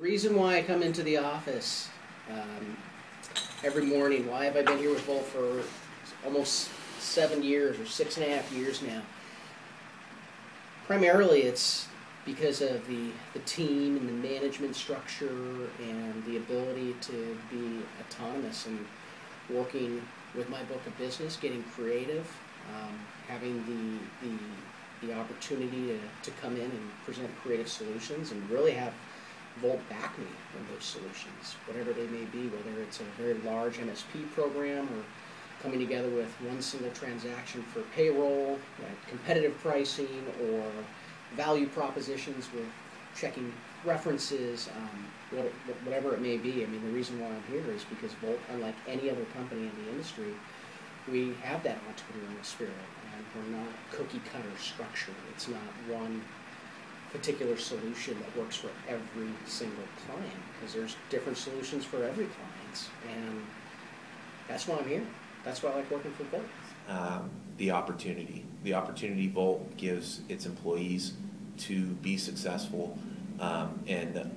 reason why I come into the office every morning, why have I been here with Volt for almost 7 years or 6.5 years now? Primarily it's because of the team and the management structure and the ability to be autonomous and working with my book of business, getting creative, having the opportunity to come in and present creative solutions and really have Volt back me on those solutions, whatever they may be, whether it's a very large MSP program or coming together with one single transaction for payroll, competitive pricing, or value propositions with checking references, whatever it may be. I mean, the reason why I'm here is because Volt, unlike any other company in the industry, we have that entrepreneurial spirit, and we're not cookie-cutter structure. It's not one particular solution that works for every single client, because there's different solutions for every client, and that's why I'm here. That's why I like working for Volt. The opportunity Volt gives its employees to be successful, and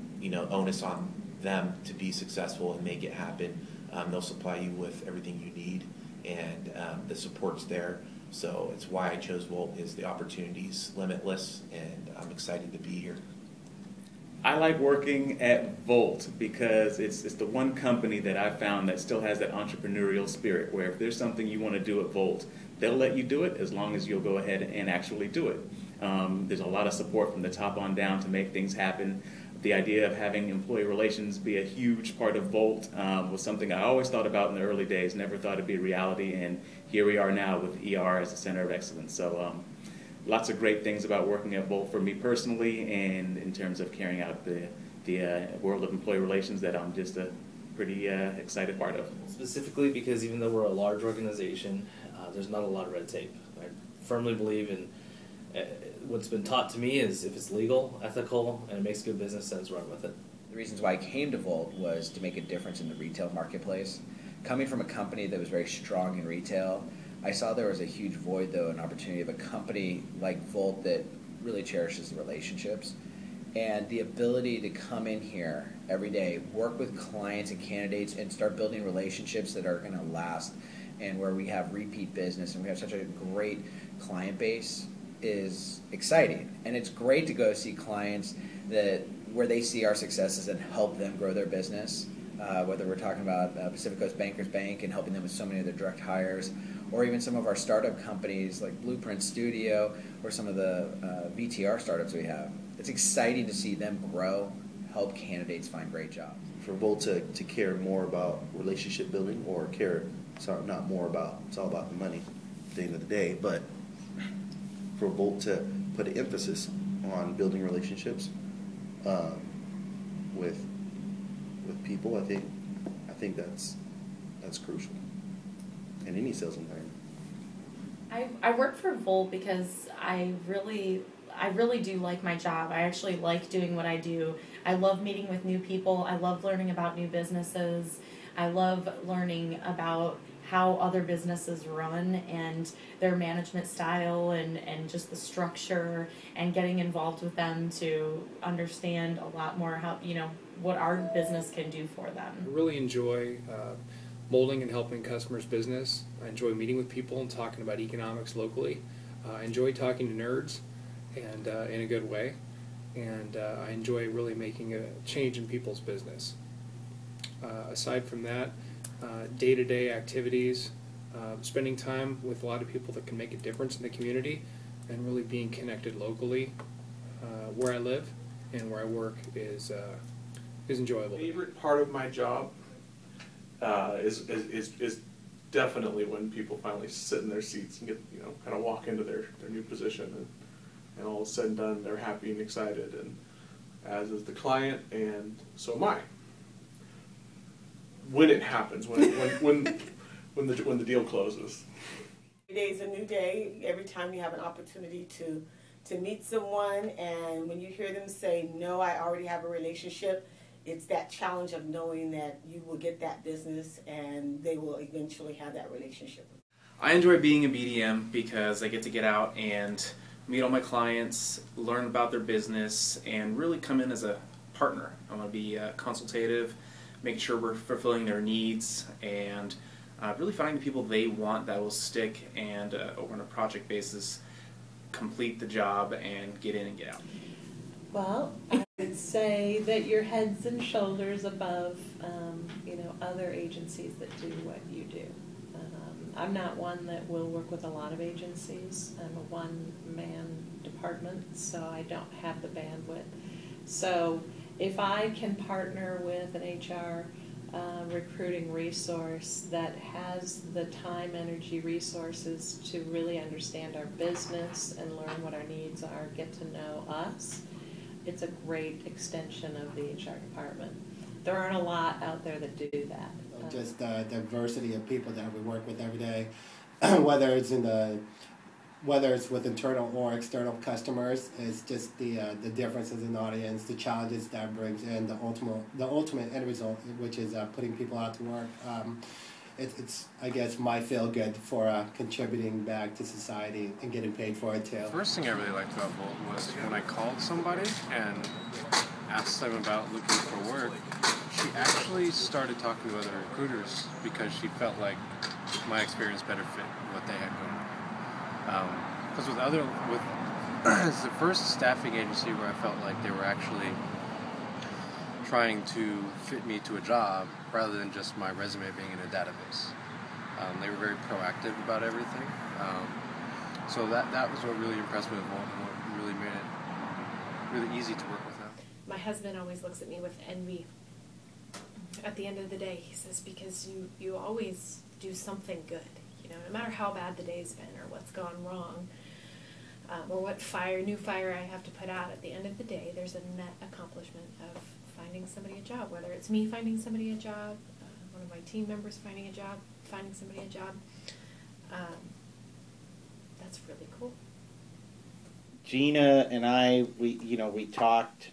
onus on them to be successful and make it happen. They'll supply you with everything you need, and the support's there. So it's why I chose Volt. Is the opportunity's limitless, and I'm excited to be here. I like working at Volt because it's the one company that I found that still has that entrepreneurial spirit, where if there's something you want to do at Volt, they'll let you do it as long as you'll go ahead and actually do it. There's a lot of support from the top on down to make things happen. The idea of having employee relations be a huge part of Volt was something I always thought about in the early days, never thought it'd be a reality, and here we are now with ER as a center of excellence. So lots of great things about working at Volt for me personally, and in terms of carrying out the world of employee relations that I'm just a pretty excited part of. Specifically because even though we're a large organization, there's not a lot of red tape. I firmly believe in what's been taught to me is if it's legal, ethical, and it makes good business sense, run with it. The reasons why I came to Volt was to make a difference in the retail marketplace. Coming from a company that was very strong in retail, I saw there was a huge void, though, an opportunity of a company like Volt that really cherishes the relationships. And the ability to come in here every day, work with clients and candidates, and start building relationships that are going to last, and where we have repeat business and we have such a great client base is exciting. And it's great to go see clients where they see our successes and help them grow their business, whether we're talking about Pacific Coast Bankers Bank and helping them with so many of their direct hires, or even some of our startup companies like Blueprint Studio, or some of the VTR startups we have. It's exciting to see them grow, help candidates find great jobs. For Volt to care more about relationship building, or care, sorry, not more about, it's all about the money at the end of the day, but for Volt to put an emphasis on building relationships with people, I think that's crucial in any sales environment. I work for Volt because I really do like my job. I actually like doing what I do. I love meeting with new people. I love learning about new businesses. I love learning about how other businesses run and their management style and just the structure, and getting involved with them to understand a lot more how, what our business can do for them. I really enjoy molding and helping customers' business. I enjoy meeting with people and talking about economics locally. I enjoy talking to nerds, and in a good way. And I enjoy really making a change in people's business. Aside from that, day-to-day activities, spending time with a lot of people that can make a difference in the community, and really being connected locally where I live and where I work is enjoyable. The favorite part of my job is definitely when people finally sit in their seats and get, kind of walk into their new position, and all said and done, they're happy and excited, and as is the client, and so am I. When it happens, when the deal closes. Every day is a new day. Every time you have an opportunity to meet someone, and when you hear them say, "No, I already have a relationship," it's that challenge of knowing that you will get that business and they will eventually have that relationship. I enjoy being a BDM because I get to get out and meet all my clients, learn about their business, and really come in as a partner. I want to be consultative, making sure we're fulfilling their needs, and really finding the people they want that will stick and over on a project basis complete the job and get in and get out. Well, I would say that you're heads and shoulders above, other agencies that do what you do. I'm not one that will work with a lot of agencies. I'm a one-man department, so I don't have the bandwidth. So if I can partner with an HR recruiting resource that has the time, energy, resources to really understand our business and learn what our needs are, get to know us, it's a great extension of the HR department. There aren't a lot out there that do that. Just the diversity of people that we work with every day, whether it's with internal or external customers, it's just the differences in audience, the challenges that brings in, the ultimate end result, which is putting people out to work. It's I guess my feel good for contributing back to society and getting paid for it too. First thing I really liked about Volt was when I called somebody and asked them about looking for work, she actually started talking to other recruiters because she felt like my experience better fit what they had going on. Because it's the first staffing agency where I felt like they were actually trying to fit me to a job rather than just my resume being in a database. They were very proactive about everything. So that was what really impressed me with Volt and what really made it really easy to work with them. My husband always looks at me with envy. At the end of the day, he says, because you always do something good. No matter how bad the day's been or what's gone wrong, or what new fire I have to put out, at the end of the day, there's a net accomplishment of finding somebody a job, whether it's me finding somebody a job, one of my team members finding a job, finding somebody a job. That's really cool. Gina and I, we talked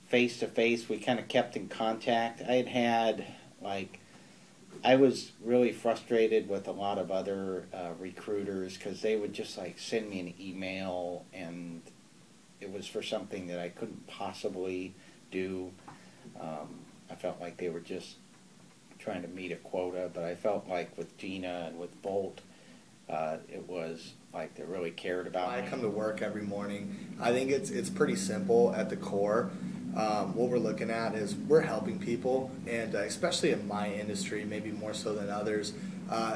face to face. We kind of kept in contact. I was really frustrated with a lot of other recruiters because they would just send me an email and it was for something that I couldn't possibly do. I felt like they were just trying to meet a quota, but I felt like with Gina and with Volt, it was like they really cared about me. I come to work every morning. I think it's pretty simple at the core. What we're looking at is we're helping people, and especially in my industry, maybe more so than others,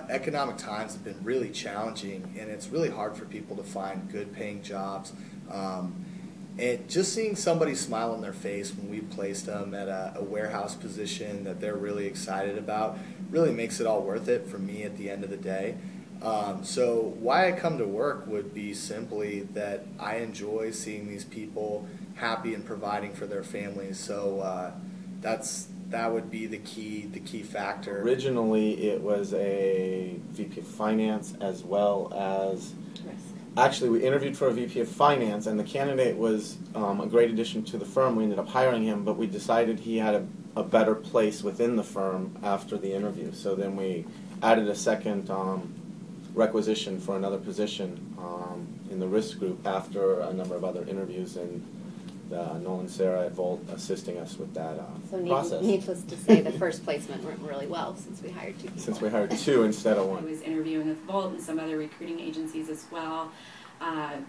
economic times have been really challenging, and it's really hard for people to find good paying jobs. And just seeing somebody smile on their face when we placed them at a warehouse position that they're really excited about really makes it all worth it for me at the end of the day. So why I come to work would be simply that I enjoy seeing these people happy and providing for their families. So that would be the key factor. Originally, it was a VP of Finance as well as risk. Actually, we interviewed for a VP of Finance, and the candidate was a great addition to the firm. We ended up hiring him, but we decided he had a better place within the firm after the interview. So then we added a second requisition for another position in the risk group after a number of other interviews, and Nolan and Sarah at Volt assisting us with that process. Needless to say, the first placement went really well since we hired two people. Since we hired two instead of one. I was interviewing with Volt and some other recruiting agencies as well,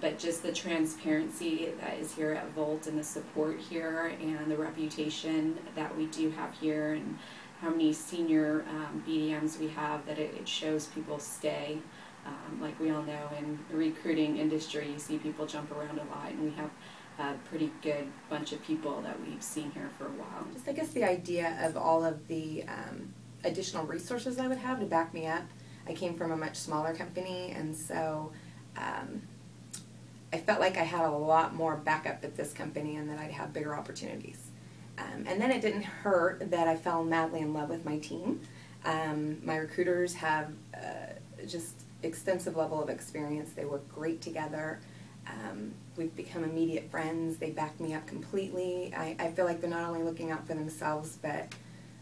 but just the transparency that is here at Volt and the support here and the reputation that we do have here and how many senior BDMs we have, that it shows people stay. Like we all know, in the recruiting industry, you see people jump around a lot, and we have a pretty good bunch of people that we've seen here for a while. Just I guess the idea of all of the additional resources I would have to back me up. I came from a much smaller company, and so I felt like I had a lot more backup at this company and that I'd have bigger opportunities. And then it didn't hurt that I fell madly in love with my team. My recruiters have just extensive level of experience. They work great together. We've become immediate friends. They back me up completely. I feel like they're not only looking out for themselves, but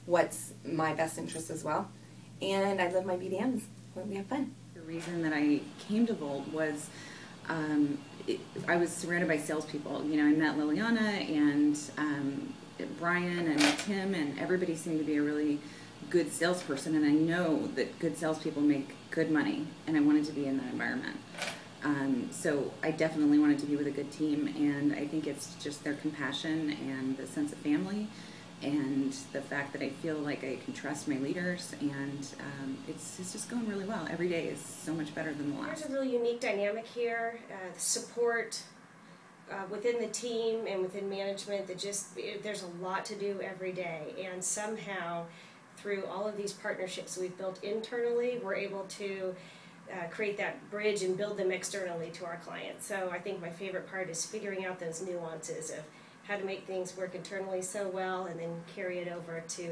what's my best interest as well. And I love my BDMs. We have fun. The reason that I came to Volt was I was surrounded by salespeople. I met Liliana, and Brian and Tim and everybody seemed to be a really good salesperson, and I know that good salespeople make good money, and I wanted to be in that environment. So I definitely wanted to be with a good team, and I think it's just their compassion and the sense of family and the fact that I feel like I can trust my leaders, and it's just going really well. Every day is so much better than the last. There's a really unique dynamic here. The support within the team and within management, there's a lot to do every day, and somehow through all of these partnerships we've built internally, we're able to create that bridge and build them externally to our clients. So I think my favorite part is figuring out those nuances of how to make things work internally so well and then carry it over to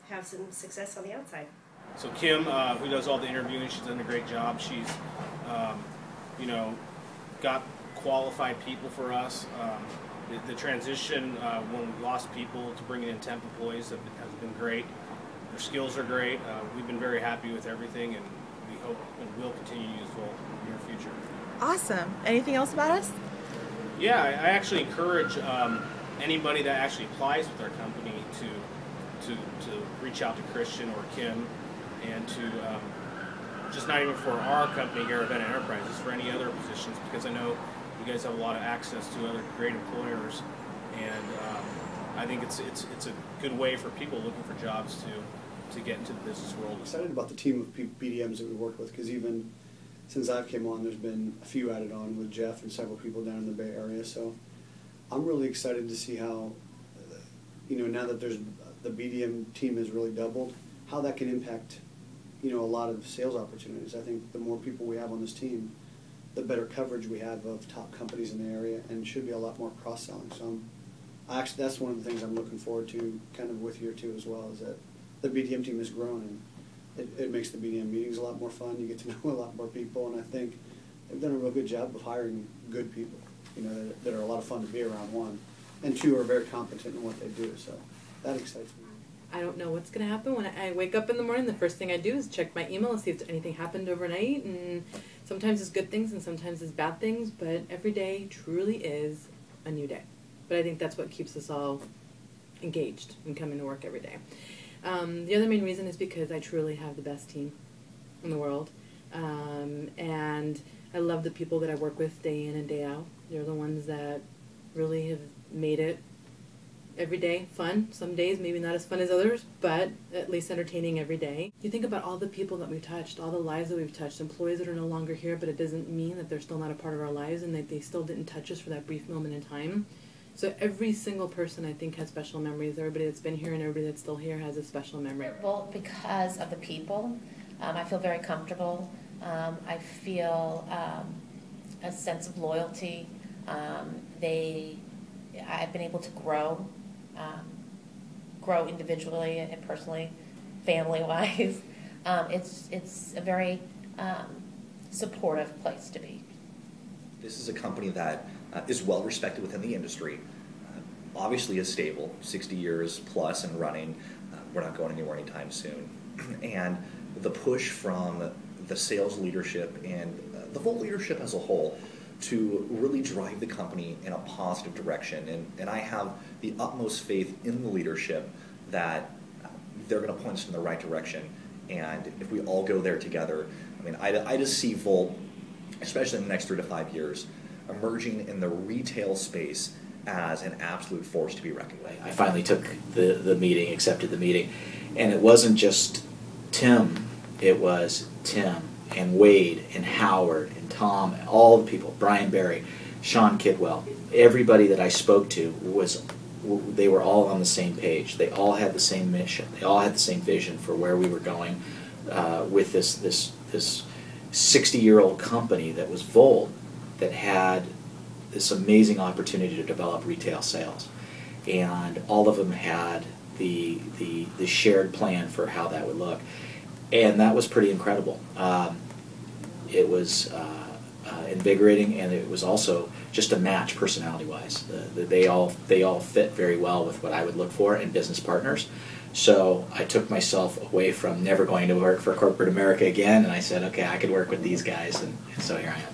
have some success on the outside. So Kim, who does all the interviewing, she's done a great job. She's, got qualified people for us. The transition when we lost people to bringing in temp employees has been great. Their skills are great. We've been very happy with everything, and we hope and will continue to use Volt in the near future. Awesome. Anything else about us? Yeah, I actually encourage anybody that actually applies with our company to reach out to Christian or Kim, and to just not even for our company here at Bennett Enterprises, for any other positions, because I know you guys have a lot of access to other great employers, and I think it's a good way for people looking for jobs to get into the business world. I'm excited about the team of BDMs that we work with, because even since I've came on, there's been a few added on with Jeff and several people down in the Bay Area. So I'm really excited to see how, now that there's the BDM team has really doubled, how that can impact, a lot of sales opportunities. I think the more people we have on this team, the better coverage we have of top companies in the area, and should be a lot more cross-selling. So actually, that's one of the things I'm looking forward to kind of with year 2 as well, is that the BDM team has grown, and it makes the BDM meetings a lot more fun. You get to know a lot more people, and I think they've done a real good job of hiring good people, that are a lot of fun to be around, one, and 2, are very competent in what they do. So that excites me. I don't know what's going to happen. When I wake up in the morning, the first thing I do is check my email and see if anything happened overnight, and sometimes it's good things and sometimes it's bad things, but every day truly is a new day. But I think that's what keeps us all engaged and coming to work every day. The other main reason is because I truly have the best team in the world, and I love the people that I work with day in and day out. They're the ones that really have made it every day fun. Some days maybe not as fun as others, but at least entertaining every day. You think about all the people that we've touched, all the lives that we've touched, employees that are no longer here, but it doesn't mean that they're still not a part of our lives and that they still didn't touch us for that brief moment in time. So every single person, I think, has special memories. Everybody that's been here and everybody that's still here has a special memory. Well, because of the people, I feel very comfortable. I feel a sense of loyalty. I've been able to grow individually and personally, family-wise. It's a very supportive place to be. This is a company that is well respected within the industry, obviously is stable, 60 years plus and running. We're not going anywhere anytime soon. And the push from the sales leadership and the Volt leadership as a whole to really drive the company in a positive direction. And I have the utmost faith in the leadership that they're going to point us in the right direction. And if we all go there together, I just see Volt, especially in the next 3 to 5 years, emerging in the retail space as an absolute force to be reckoned with. I finally took the meeting, accepted the meeting, and it wasn't just Tim, it was Tim and Wade and Howard and Tom, all the people, Brian Barry, Sean Kidwell, everybody that I spoke to they were all on the same page. They all had the same mission. They all had the same vision for where we were going with this 60-year-old company that was Volt, that had this amazing opportunity to develop retail sales. And all of them had the shared plan for how that would look. And that was pretty incredible. It was invigorating, and it was also just a match personality-wise. They all fit very well with what I would look for in business partners. So I took myself away from never going to work for corporate America again, and I said, okay, I could work with these guys, and so here I am.